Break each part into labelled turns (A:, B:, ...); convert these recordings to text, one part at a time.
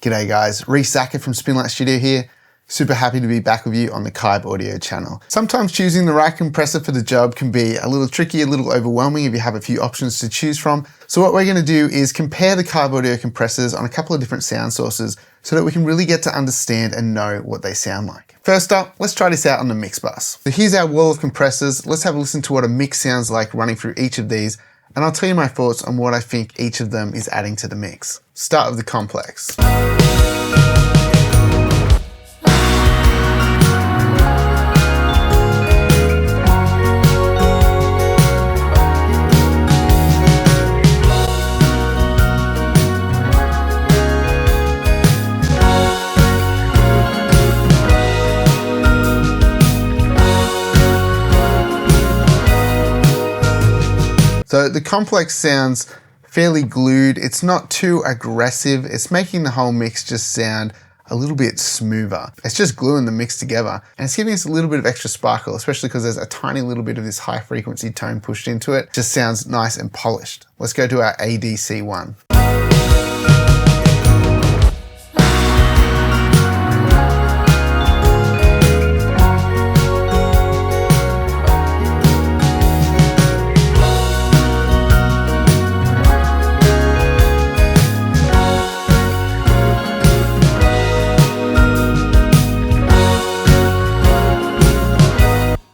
A: G'day guys, Reece Zacker from Spinlight Studio here. Super happy to be back with you on the Kiive audio channel. Sometimes choosing the right compressor for the job can be a little tricky, a little overwhelming if you have a few options to choose from. So what we're going to do is compare the Kiive audio compressors on a couple of different sound sources so that we can really get to understand and know what they sound like. First up, let's try this out on the mix bus. So here's our wall of compressors. Let's have a listen to what a mix sounds like running through each of these, and I'll tell you my thoughts on what I think each of them is adding to the mix. Start with the complex. So the complex sounds fairly glued. It's not too aggressive. It's making the whole mix just sound a little bit smoother. It's just gluing the mix together, and it's giving us a little bit of extra sparkle, especially because there's a tiny little bit of this high frequency tone pushed into it. Just sounds nice and polished. Let's go to our ADC one.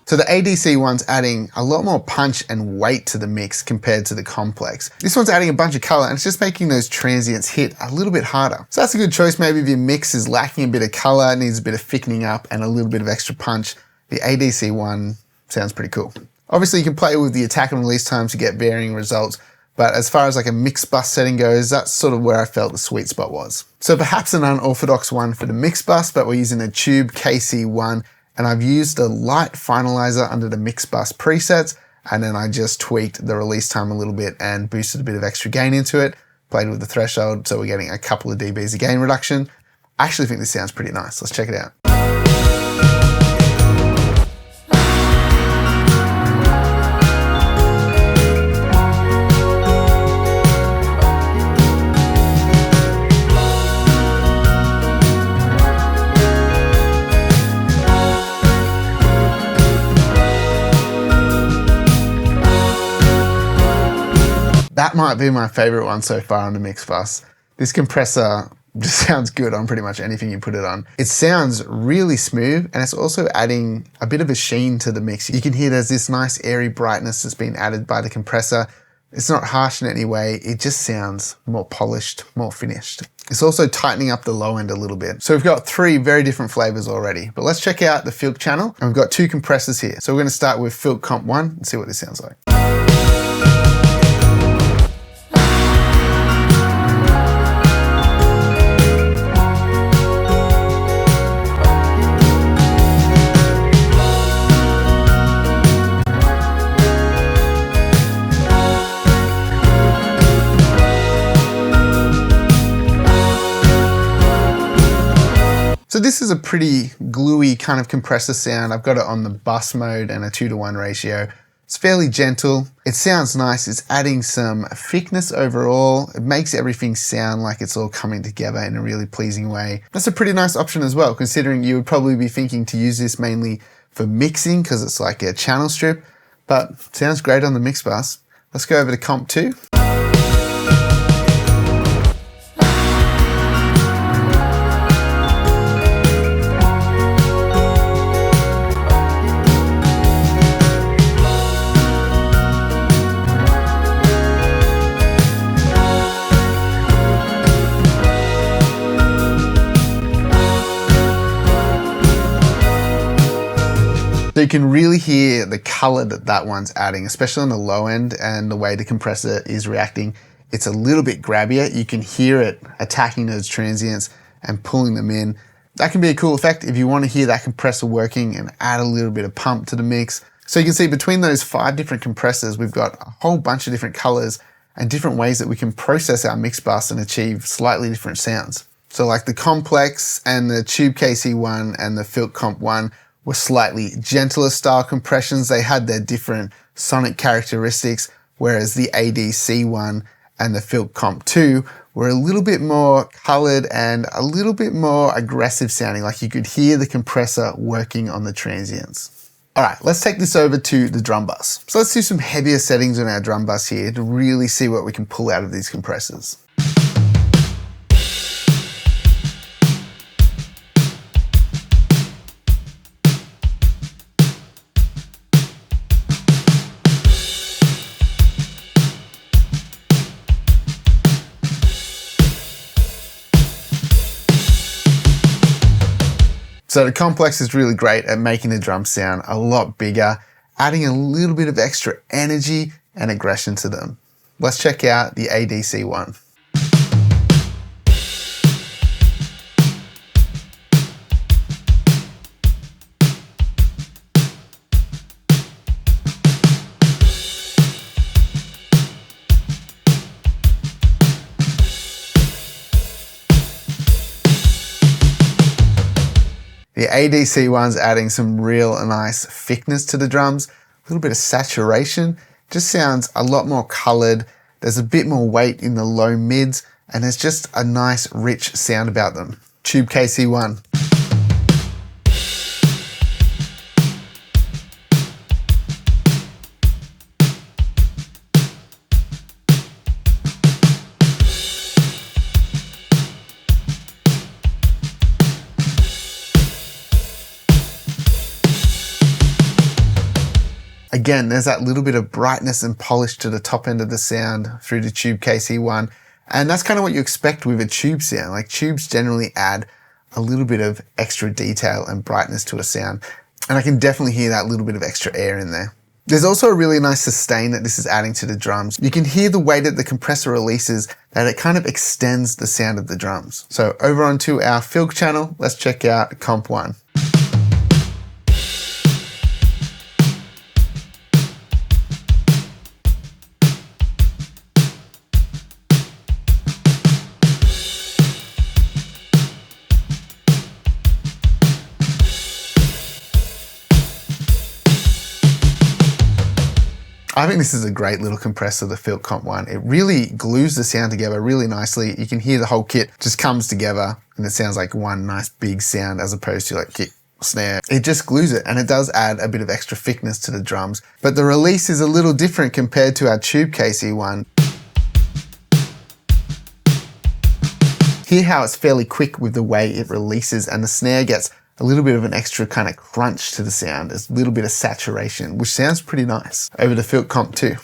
A: So the ADC one's adding a lot more punch and weight to the mix compared to the complex. This one's adding a bunch of color, and it's just making those transients hit a little bit harder. So that's a good choice. Maybe if your mix is lacking a bit of color, needs a bit of thickening up and a little bit of extra punch, the ADC one sounds pretty cool. Obviously you can play with the attack and release times to get varying results, but as far as like a mix bus setting goes, that's sort of where I felt the sweet spot was. So perhaps an unorthodox one for the mix bus, but we're using a Tube KC1. And I've used a light finalizer under the mix bus presets, and then I just tweaked the release time a little bit and boosted a bit of extra gain into it, played with the threshold, so we're getting a couple of dBs of gain reduction. I actually think this sounds pretty nice. Let's check it out. That might be my favorite one so far on the mix bus. This compressor just sounds good on pretty much anything you put it on. It sounds really smooth, and it's also adding a bit of a sheen to the mix. You can hear there's this nice airy brightness that's been added by the compressor. It's not harsh in any way. It just sounds more polished, more finished. It's also tightening up the low end a little bit. So we've got three very different flavors already, but let's check out the Filk channel. And we've got two compressors here. So we're gonna start with Filk Comp 1 and see what this sounds like. So this is a pretty gluey kind of compressor sound. I've got it on the bus mode and a 2:1 ratio. It's fairly gentle. It sounds nice. It's adding some thickness overall. It makes everything sound like it's all coming together in a really pleasing way. That's a pretty nice option as well, considering you would probably be thinking to use this mainly for mixing because it's like a channel strip, but sounds great on the mix bus. Let's go over to Comp 2. So you can really hear the color that that one's adding, especially on the low end, and the way the compressor is reacting. It's a little bit grabbier. You can hear it attacking those transients and pulling them in. That can be a cool effect if you want to hear that compressor working and add a little bit of pump to the mix. So you can see between those 5 different compressors, we've got a whole bunch of different colors and different ways that we can process our mix bus and achieve slightly different sounds. So like the complex and the Tube KC1 and the Filk Comp 1 were slightly gentler style compressions. They had their different sonic characteristics, whereas the ADC one and the Filk Comp 2 were a little bit more colored and a little bit more aggressive sounding, like you could hear the compressor working on the transients. All right, let's take this over to the drum bus. So let's do some heavier settings on our drum bus here to really see what we can pull out of these compressors. So the complex is really great at making the drums sound a lot bigger, adding a little bit of extra energy and aggression to them. Let's check out the ADC one. The ADC one's adding some real nice thickness to the drums, a little bit of saturation, just sounds a lot more colored. There's a bit more weight in the low mids, and there's just a nice rich sound about them. Tube KC1. Again, there's that little bit of brightness and polish to the top end of the sound through the Tube KC1. And that's kind of what you expect with a tube sound. Like tubes generally add a little bit of extra detail and brightness to a sound. And I can definitely hear that little bit of extra air in there. There's also a really nice sustain that this is adding to the drums. You can hear the way that the compressor releases, that it kind of extends the sound of the drums. So over onto our Filk channel, let's check out Comp 1. I think this is a great little compressor, the Filk Comp 1. It really glues the sound together really nicely. You can hear the whole kit just comes together and it sounds like one nice big sound as opposed to like kick, snare. It just glues it, and it does add a bit of extra thickness to the drums. But the release is a little different compared to our Tube KC1. Hear how it's fairly quick with the way it releases, and the snare gets a little bit of an extra kind of crunch to the sound, a little bit of saturation, which sounds pretty nice. Over to Filk Comp 2.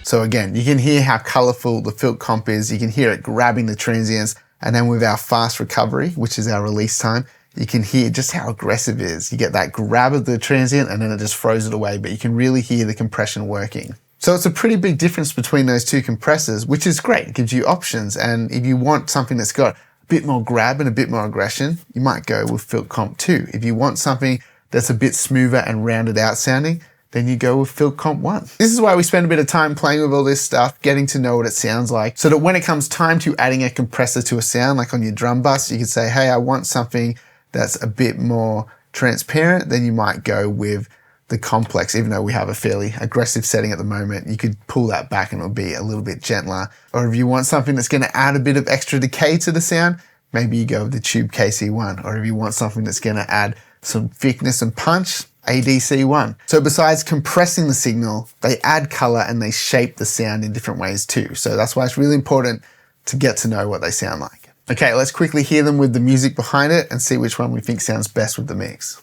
A: So again, you can hear how colorful the Filk Comp is. You can hear it grabbing the transients. And then with our fast recovery, which is our release time, you can hear just how aggressive it is. You get that grab of the transient and then it just throws it away, but you can really hear the compression working. So it's a pretty big difference between those two compressors, which is great. It gives you options. And if you want something that's got a bit more grab and a bit more aggression, you might go with Filk Comp 2. If you want something that's a bit smoother and rounded out sounding, then you go with Filk Comp 1. This is why we spend a bit of time playing with all this stuff, getting to know what it sounds like, so that when it comes time to adding a compressor to a sound, like on your drum bus, you can say, hey, I want something that's a bit more transparent. Then you might go with the complex. Even though we have a fairly aggressive setting at the moment, you could pull that back and it'll be a little bit gentler. Or if you want something that's going to add a bit of extra decay to the sound, maybe you go with the Tube KC1. Or if you want something that's going to add some thickness and punch, ADC1. So besides compressing the signal, they add color and they shape the sound in different ways too. So that's why it's really important to get to know what they sound like. Okay, let's quickly hear them with the music behind it and see which one we think sounds best with the mix.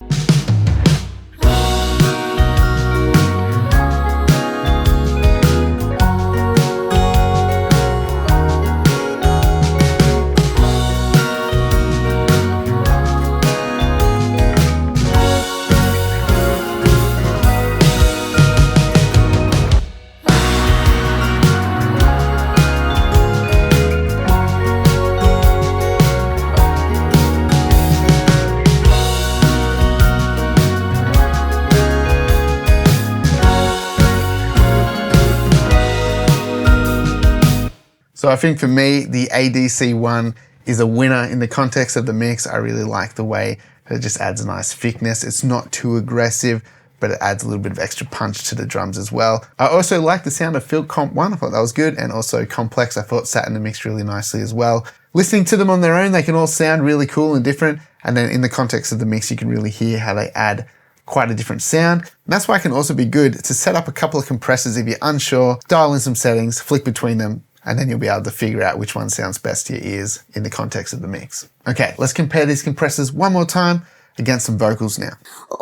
A: So I think for me, the ADC one is a winner in the context of the mix. I really like the way that it just adds a nice thickness. It's not too aggressive, but it adds a little bit of extra punch to the drums as well. I also like the sound of Filk Comp 1. I thought that was good. And also Complex, I thought sat in the mix really nicely as well. Listening to them on their own, they can all sound really cool and different. And then in the context of the mix, you can really hear how they add quite a different sound. And that's why it can also be good to set up a couple of compressors if you're unsure, dial in some settings, flick between them, and then you'll be able to figure out which one sounds best to your ears in the context of the mix. Okay, let's compare these compressors one more time against some vocals now.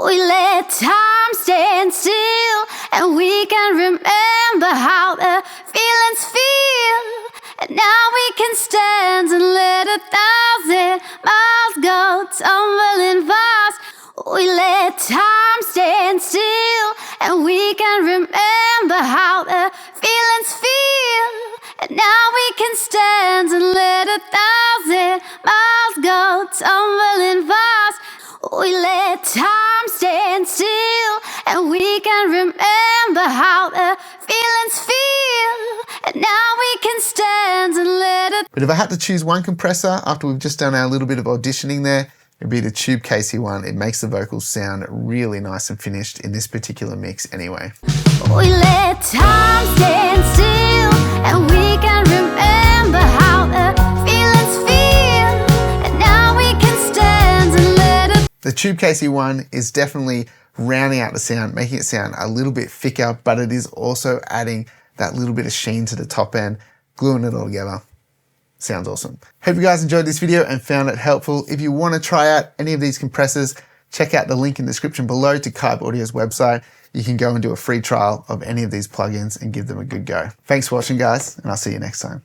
B: We let time stand still, and we can remember how the feelings feel. And now we can stand and let 1,000 miles go tumbling past. We let time stand still, and we can remember how the feelings feel. And now we can stand and let 1,000 miles go tumbling past. We let time stand still, and we can remember how the feelings feel. And now we can stand and let it.
A: But if I had to choose one compressor after we've just done our little bit of auditioning there, it'd be the Tube KC1. It makes the vocals sound really nice and finished in this particular mix anyway.
B: We let time stand still, and we can remember how the feelings feel. And now we can stand and let it.
A: The Tube KC1 is definitely rounding out the sound, making it sound a little bit thicker, but it is also adding that little bit of sheen to the top end, gluing it all together. Sounds awesome. Hope you guys enjoyed this video and found it helpful. If you want to try out any of these compressors, check out the link in the description below to Kiive Audio's website. You can go and do a free trial of any of these plugins and give them a good go. Thanks for watching, guys, and I'll see you next time.